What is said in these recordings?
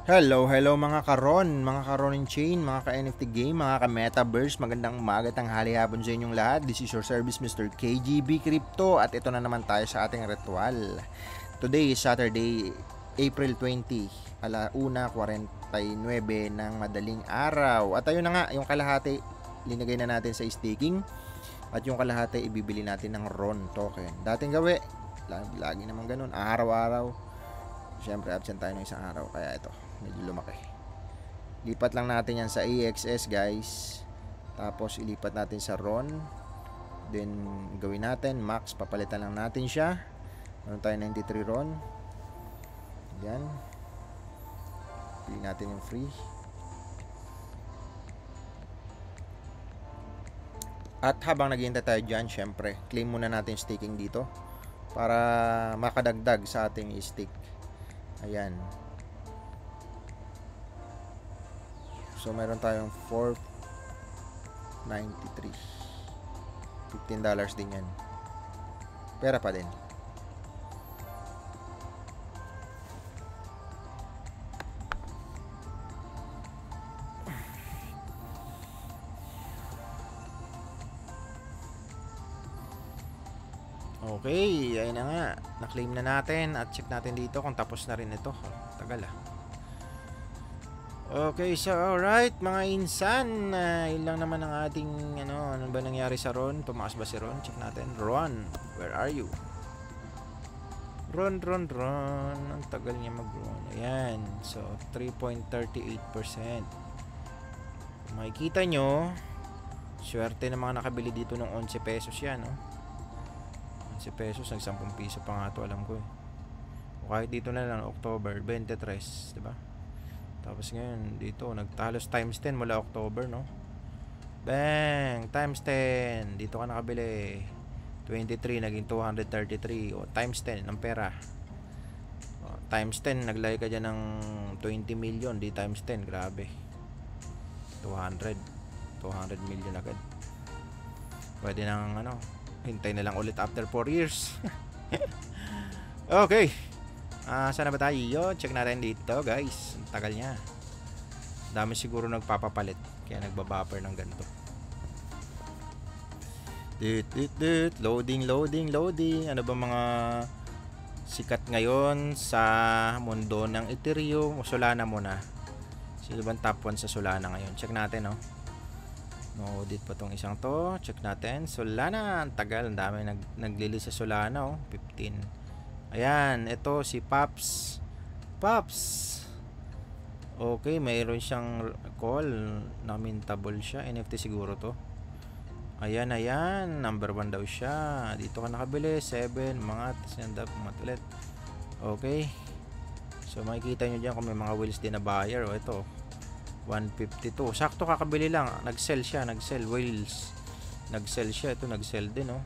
Hello mga karon chain, mga ka-NFT game, mga ka-metaverse, magandang umaga, tanghali, hapon sa inyong lahat. This is your service Mr. KGB Crypto at ito na naman tayo sa ating ritual. Today is Saturday, April 20, 1:49 ng madaling araw. At ayun na nga, yung kalahati linagay na natin sa staking at yung kalahati ibibili natin ng RON token. Dating gawi, lagi naman ganun, araw-araw. Siyempre absent tayo ng isang araw kaya ito medyo lumaki. Lipat lang natin yan sa AXS guys. Tapos ilipat natin sa RON. Then gawin natin max, papalitan lang natin siya. Meron tayo 93 RON. Yan. Pili natin yung free. At habang naghihintay tayo dyan, syempre claim muna natin staking dito para makadagdag sa ating stake. Ayan. So meron tayong 493. $15 din yan. Pera pa din. Okay, ayun na nga. Na-claim na natin at check natin dito kung tapos na rin ito. Tagal ah. Okay, so alright mga insan, yun lang naman ang ating ano ba nangyari sa Ron? Tumaas ba si Ron? Check natin. Ron, where are you? Ron. Ang tagal niya mag-Ron. Ayan, so 3.38%. Makikita nyo, swerte ng mga nakabili dito ng 11 pesos yan, no? 11 pesos, nag 10 piso pa nga ito, alam ko eh. O kahit dito na lang, October 23, diba? Tapos ngayon dito nagtalos times 10 mula October, no? Bang! Times 10. Dito ka nakabili. 23 naging 233 o times 10 ng pera. O, times 10 naglay ka diyan ng 20 million, di times 10, grabe. 200 million agad. Pwede nang hintay na lang ulit after 4 years. Okay. Saan na ba tayo? Check natin dito guys. Ang tagal niya. Dami siguro nagpapapalit kaya nagbabuffer ng ganito. Loading. Ano ba mga sikat ngayon sa mundo ng Ethereum o Solana muna? Sino bang top 1 sa Solana ngayon? Check natin, no? No-audit pa tong isang to. Check natin. Solana, ang tagal. Ang dami naglilist sa Solana, oh. 15. Ayan, ito si Pops. Okay, mayroon siyang call. Na-mintable siya. NFT siguro to. Ayan. Number 1 daw siya. Dito ka nakabili. 7, mga stand up, mga ulit. Okay. So, makikita nyo dyan kung may mga wheels din na buyer. O, ito. 152. Sakto kakabili lang. Nag-sell siya. Wheels. Nag-sell siya. Ito, nag-sell din, oh.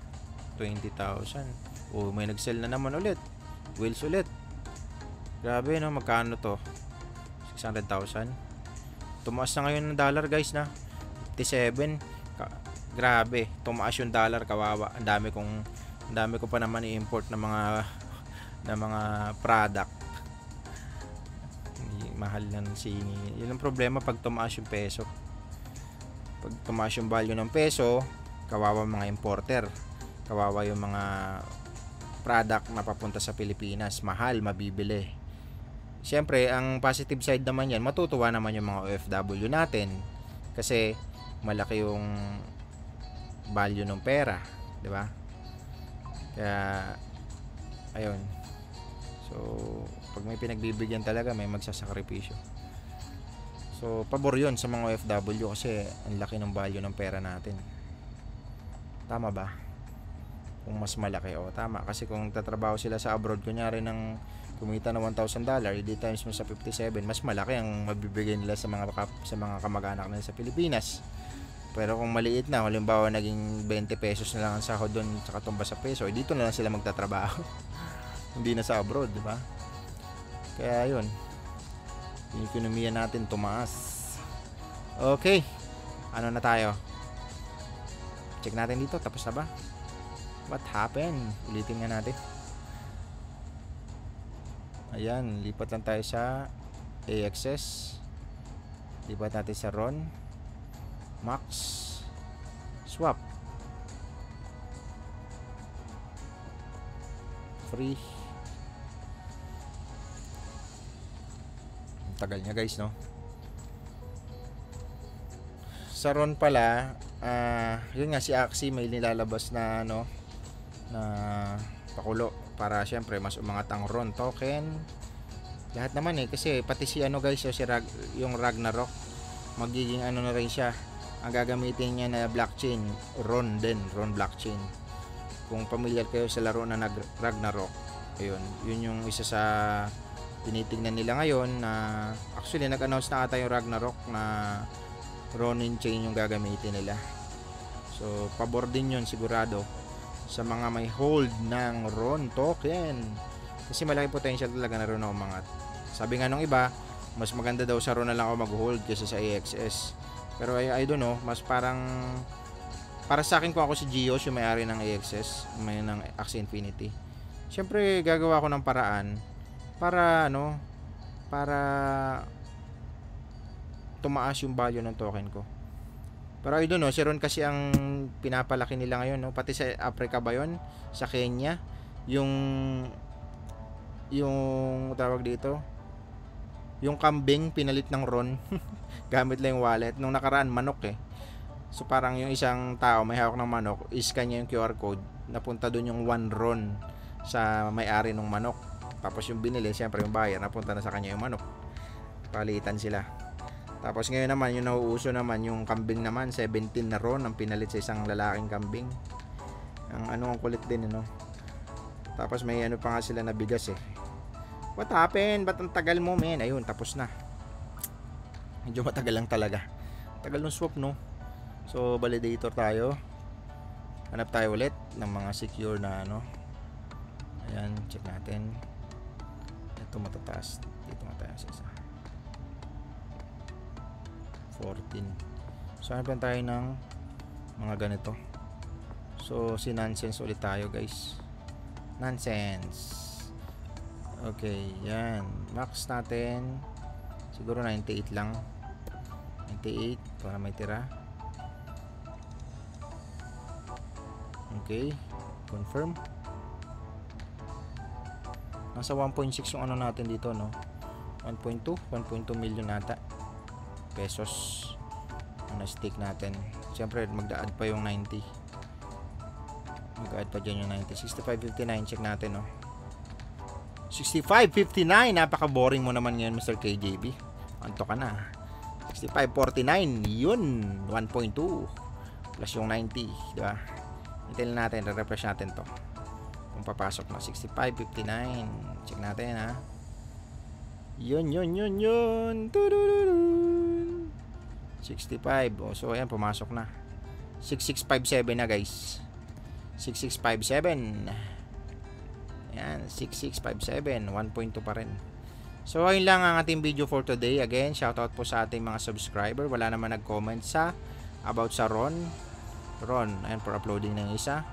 20,000. O, may nag-sell na naman ulit. Wheels ulit. Grabe, no? Magkano to? 600,000. Tumaas na ngayon ng dollar, guys, na 57. Grabe, tumaas yung dollar, kawawa. Ang dami ko pa naman i-import ng mga product. Mahal yan yun ang problema pag tumaas yung peso. Pag tumaas yung value ng peso, kawawa mga importer. Kawawa yung mga product na papunta sa Pilipinas, mahal, mabibili. Siyempre, ang positive side naman yan, matutuwa naman yung mga OFW natin kasi malaki yung value ng pera, di ba? Kaya ayun. So, pag may pinagbibigyan talaga, may magsasakripisyo. So, pabor yun sa mga OFW kasi ang laki ng value ng pera natin. Tama ba? Kung mas malaki, o tama, kasi kung tatrabaho sila sa abroad kunyari ng kumita na $1,000, i-d times mo sa 57, mas malaki ang mabibigay nila sa mga kamag-anak nila sa Pilipinas. Pero kung maliit na, halimbawa naging 20 pesos na lang ang sahod doon sa katumba sa peso, dito na lang sila magtatrabaho. Hindi na sa abroad, di ba? Kaya yun, yung ekonomiya natin tumaas. Okay, ano na tayo? Check natin dito, tapos na ba? What happened? Ulitin nga natin. Ayan, lipat lang tayo sa AXS. Lipat natin sa RON. Max. Swap. Free. Tagal niya guys, no? Sa RON pala, yun nga, si Axie may nilalabas na ano, na pakulo para syempre mas umangat ang RON token. Lahat naman kasi pati si ano guys, yung Ragnarok, magiging ano na rin siya. Ang gagamitin niya na blockchain, RON din, RON blockchain. Kung familiar kayo sa laro na Ragnarok, ayun, yun yung isa sa tinitingnan nila ngayon na actually nag-announce na ata yung Ragnarok na Ronin chain yung gagamitin nila. So, pabor din yun sigurado sa mga may hold ng RON token. Kasi malaki potential talaga na RON na umangat. Sabi nga nung iba, mas maganda daw sa RON na lang ako mag-hold kaysa sa AXS. Pero I don't know, mas parang para sa akin, kung ako si Gios, yung may-ari ng AXS, may ng Axie Infinity, syempre gagawa ko ng paraan para ano, para tumaas yung value ng token ko. Pero I don't know, si RON kasi ang pinapalaki nila ngayon, no? Pati sa Africa ba yun? Sa Kenya, yung tawag dito, yung kambing pinalit ng RON gamit lang yung wallet. Nung nakaraan, manok so parang yung isang tao may hawak ng manok, iscan niya yung QR code, napunta dun yung 1 RON sa may-ari ng manok. Tapos yung binili, siyempre yung buyer, napunta na sa kanya yung manok. Palitan sila. Tapos ngayon naman, yung nauuso naman, yung kambing naman, 17 na RON ang pinalit sa isang lalaking kambing. Ang kulit din, no? Tapos may ano pa nga sila na bigas What happened? Ba't ang tagal mo, men? Ayun, tapos na. Medyo matagal lang talaga. Tagal ng swap, no? So, validator tayo. Hanap tayo ulit ng mga secure na ano. Ayan, check natin. Ito matataas. Dito matataas isa. 14. So, hanapin tayo ng mga ganito. So, si Nonsense ulit tayo, guys. Nonsense. Okay, yan. Max natin. Siguro 98 lang. 98 para may tira. Okay, confirm. Nasa 1.6 yung ano natin dito, no? 1.2 million nata pesos ang na-stake natin. Siyempre magda-add pa yung 90. Mag-add pa dyan yung 90. 65.59, check natin, no? 65.59, napaka-boring mo naman ngayon, Mr. KJB. Anto ka na. 65.49, yun, 1.2 plus yung 90, di ba? Hintayin natin, re-refresh natin to kung papasok na. 65.59, check natin, ha. Yun 65. So ayan, pumasok na. 6657 na, guys. 6657. Ayan, 6657, 1.2 pa rin. So ayun lang ang ating video for today. Again, shoutout po sa ating mga subscriber. Wala naman nag-comment about sa RON. Ayan, for uploading ng isa.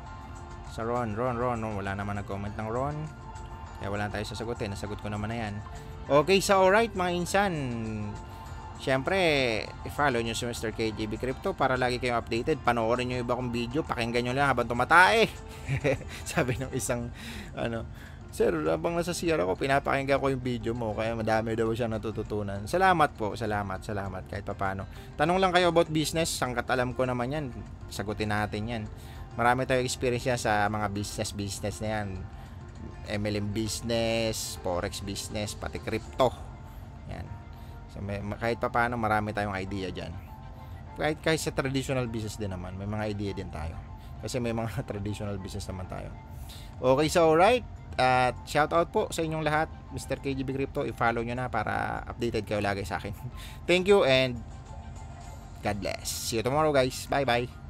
Sa RON, wala naman nag-comment ng RON. Kaya wala tayo sasagutin. Nasagot ko naman na yan. Okay, so alright mga insan. Siyempre, i-follow nyo si Mr. KJB Crypto para lagi kayong updated. Panoorin nyo yung iba kong video. Pakinggan nyo lang habang tumatae. Sabi ng isang, Sir, habang nasa CR ako, pinapakinggan ko yung video mo. Kaya madami daw siyang natututunan. Salamat po. Salamat. Kahit papano. Tanong lang kayo about business. Sangkat alam ko naman yan. Sagutin natin yan. Marami tayong experience yan sa mga business na yan. MLM business, Forex business, pati crypto. Yan. So, kahit paano marami tayong idea dyan. Kahit sa traditional business din naman, may mga idea din tayo. Kasi may mga traditional business naman tayo. Okay, so alright. At shout out po sa inyong lahat, Mr. KJB Crypto. I-follow nyo na para updated kayo lagi sa akin. Thank you and God bless. See you tomorrow, guys. Bye-bye.